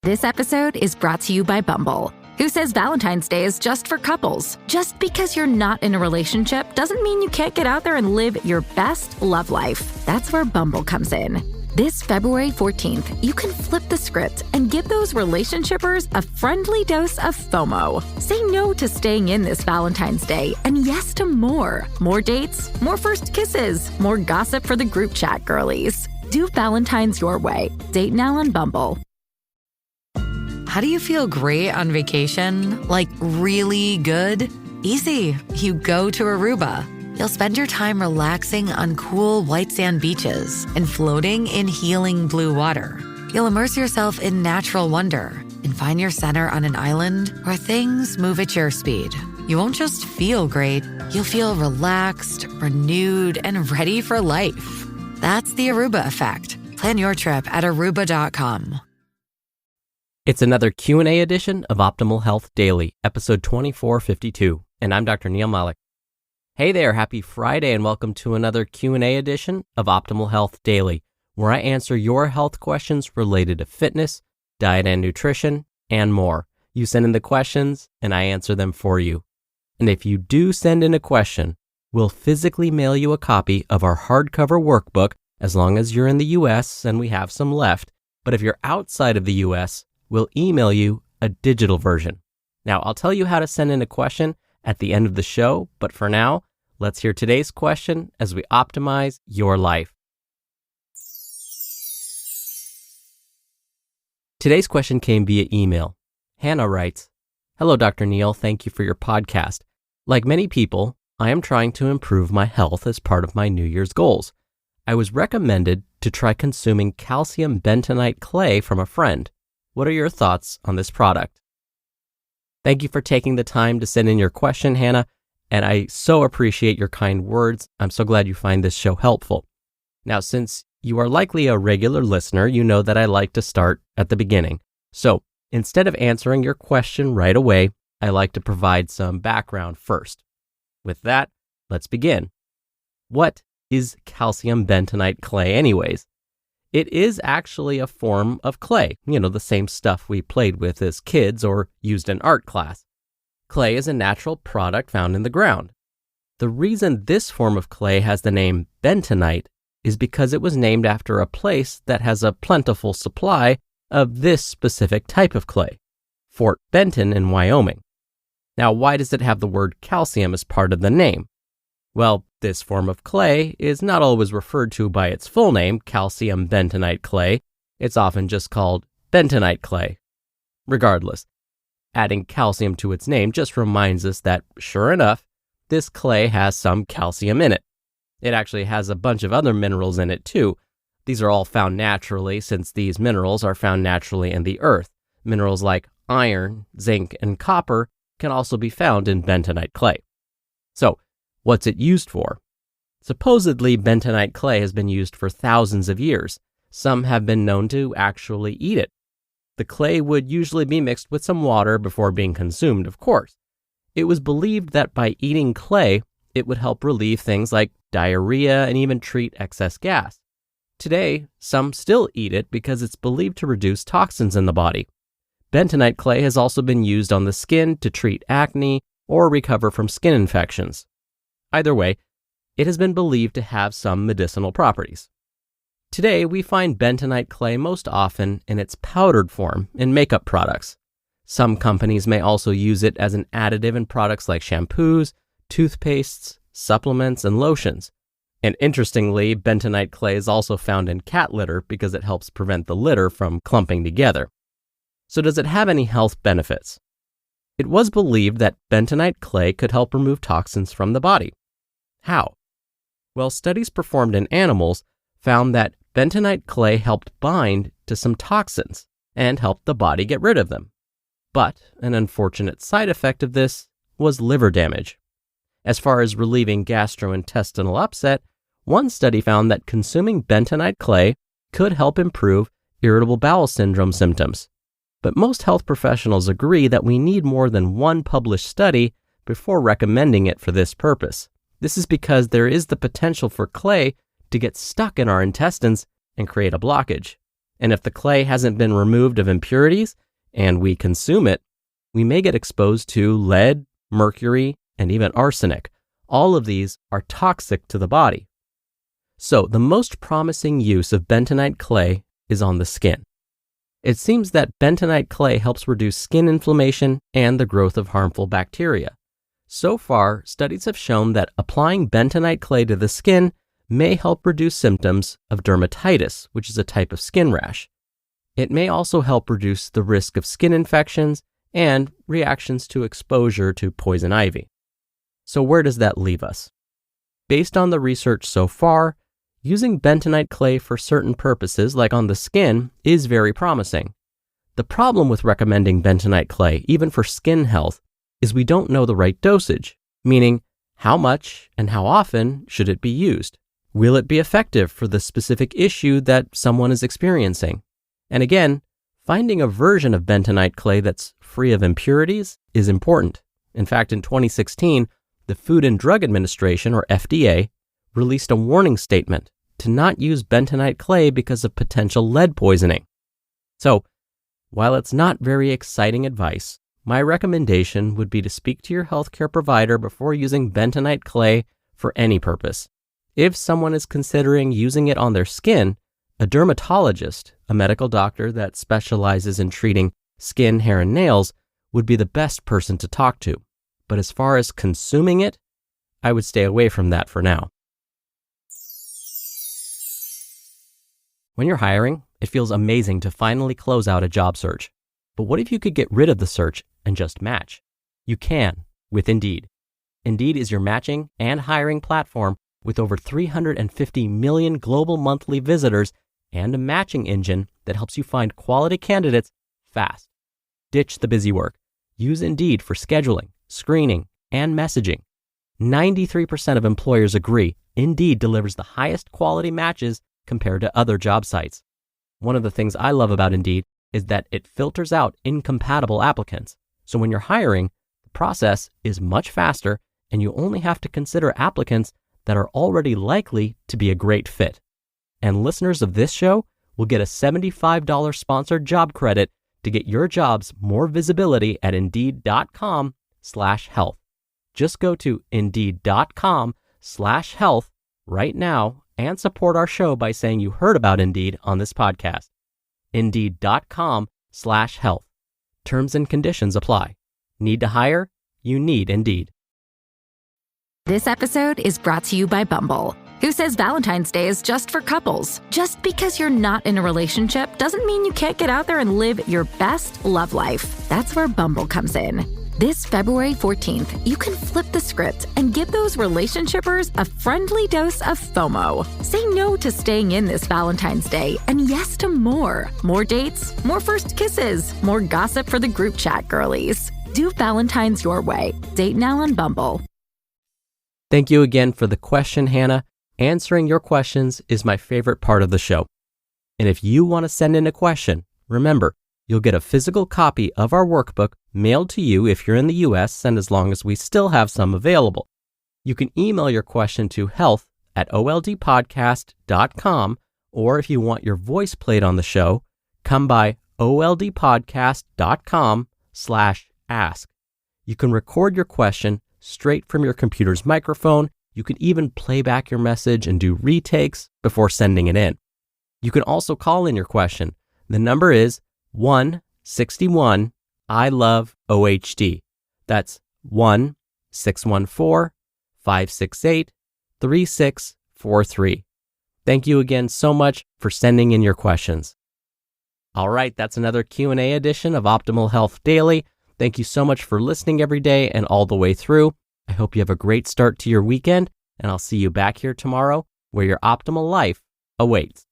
This episode is brought to you by Bumble, who says Valentine's Day is just for couples. Just because you're not in a relationship doesn't mean you can't get out there and live your best love life. That's where Bumble comes in. This February 14th, you can flip the script and give those relationshipers a friendly dose of FOMO. Say no to staying in this Valentine's Day and yes to more. More dates, more first kisses, more gossip for the group chat girlies. Do Valentine's your way. Date now on Bumble. How do you feel great on vacation? Like really good? Easy. You go to Aruba. You'll spend your time relaxing on cool white sand beaches and floating in healing blue water. You'll immerse yourself in natural wonder and find your center on an island where things move at your speed. You won't just feel great, you'll feel relaxed, renewed, and ready for life. That's the Aruba effect. Plan your trip at aruba.com. It's another Q&A edition of Optimal Health Daily, episode 2452, and I'm Dr. Neal Malik. Hey there, happy Friday, and welcome to another Q&A edition of Optimal Health Daily, where I answer your health questions related to fitness, diet and nutrition, and more. You send in the questions, and I answer them for you. And if you do send in a question, we'll physically mail you a copy of our hardcover workbook, as long as you're in the U.S. and we have some left. But if you're outside of the U.S., we'll email you a digital version. Now, I'll tell you how to send in a question at the end of the show, but for now, let's hear today's question as we optimize your life. Today's question came via email. Hannah writes, "Hello, Dr. Neal. Thank you for your podcast. Like many people, I am trying to improve my health as part of my New Year's goals. I was recommended to try consuming calcium bentonite clay from a friend. What are your thoughts on this product?" Thank you for taking the time to send in your question, Hannah, and I so appreciate your kind words. I'm so glad you find this show helpful. Now, since you are likely a regular listener, you know that I like to start at the beginning. So instead of answering your question right away, I like to provide some background first. With that, let's begin. What is calcium bentonite clay anyways? It is actually a form of clay, the same stuff we played with as kids or used in art class. Clay is a natural product found in the ground. The reason this form of clay has the name bentonite is because it was named after a place that has a plentiful supply of this specific type of clay, Fort Benton in Wyoming. Now, why does it have the word calcium as part of the name? Well, this form of clay is not always referred to by its full name, calcium bentonite clay. It's often just called bentonite clay. Regardless, adding calcium to its name just reminds us that, sure enough, this clay has some calcium in it. It actually has a bunch of other minerals in it too. These are all found naturally, since these minerals are found naturally in the earth. Minerals like iron, zinc, and copper can also be found in bentonite clay. So, what's it used for? Supposedly, bentonite clay has been used for thousands of years. Some have been known to actually eat it. The clay would usually be mixed with some water before being consumed, of course. It was believed that by eating clay, it would help relieve things like diarrhea and even treat excess gas. Today, some still eat it because it's believed to reduce toxins in the body. Bentonite clay has also been used on the skin to treat acne or recover from skin infections. Either way, it has been believed to have some medicinal properties. Today, we find bentonite clay most often in its powdered form in makeup products. Some companies may also use it as an additive in products like shampoos, toothpastes, supplements, and lotions. And interestingly, bentonite clay is also found in cat litter because it helps prevent the litter from clumping together. So does it have any health benefits? It was believed that bentonite clay could help remove toxins from the body. How? Well, studies performed in animals found that bentonite clay helped bind to some toxins and helped the body get rid of them. But an unfortunate side effect of this was liver damage. As far as relieving gastrointestinal upset, one study found that consuming bentonite clay could help improve irritable bowel syndrome symptoms. But most health professionals agree that we need more than one published study before recommending it for this purpose. This is because there is the potential for clay to get stuck in our intestines and create a blockage. And if the clay hasn't been removed of impurities and we consume it, we may get exposed to lead, mercury, and even arsenic. All of these are toxic to the body. So the most promising use of bentonite clay is on the skin. It seems that bentonite clay helps reduce skin inflammation and the growth of harmful bacteria. So far, studies have shown that applying bentonite clay to the skin may help reduce symptoms of dermatitis, which is a type of skin rash. It may also help reduce the risk of skin infections and reactions to exposure to poison ivy. So where does that leave us? Based on the research so far, using bentonite clay for certain purposes, like on the skin, is very promising. The problem with recommending bentonite clay, even for skin health, is we don't know the right dosage, meaning how much and how often should it be used? Will it be effective for the specific issue that someone is experiencing? And again, finding a version of bentonite clay that's free of impurities is important. In fact, in 2016, the Food and Drug Administration, or FDA, released a warning statement to not use bentonite clay because of potential lead poisoning. So, while it's not very exciting advice, my recommendation would be to speak to your healthcare provider before using bentonite clay for any purpose. If someone is considering using it on their skin, a dermatologist, a medical doctor that specializes in treating skin, hair, and nails, would be the best person to talk to. But as far as consuming it, I would stay away from that for now. When you're hiring, it feels amazing to finally close out a job search. But what if you could get rid of the search and just match? You can with Indeed. Indeed is your matching and hiring platform with over 350 million global monthly visitors and a matching engine that helps you find quality candidates fast. Ditch the busy work. Use Indeed for scheduling, screening, and messaging. 93% of employers agree Indeed delivers the highest quality matches compared to other job sites. One of the things I love about Indeed is that it filters out incompatible applicants. So when you're hiring, the process is much faster and you only have to consider applicants that are already likely to be a great fit. And listeners of this show will get a $75 sponsored job credit to get your jobs more visibility at Indeed.com/health. Just go to Indeed.com/health right now and support our show by saying you heard about Indeed on this podcast. Indeed.com/health. Terms and conditions apply. Need to hire? You need Indeed. This episode is brought to you by Bumble, who says Valentine's Day is just for couples. Just because you're not in a relationship doesn't mean you can't get out there and live your best love life. That's where Bumble comes in. This February 14th, you can flip the script and give those relationshippers a friendly dose of FOMO. Say no to staying in this Valentine's Day and yes to more. More dates, more first kisses, more gossip for the group chat girlies. Do Valentine's your way. Date now on Bumble. Thank you again for the question, Hannah. Answering your questions is my favorite part of the show. And if you want to send in a question, remember, you'll get a physical copy of our workbook mailed to you if you're in the US and as long as we still have some available. You can email your question to health@oldpodcast.com, or if you want your voice played on the show, come by oldpodcast.com/ask. You can record your question straight from your computer's microphone. You can even play back your message and do retakes before sending it in. You can also call in your question. The number is 161-I-LOVE-OHD. That's 1-614-568-3643. Thank you again so much for sending in your questions. All right, that's another Q&A edition of Optimal Health Daily. Thank you so much for listening every day and all the way through. I hope you have a great start to your weekend, and I'll see you back here tomorrow where your optimal life awaits.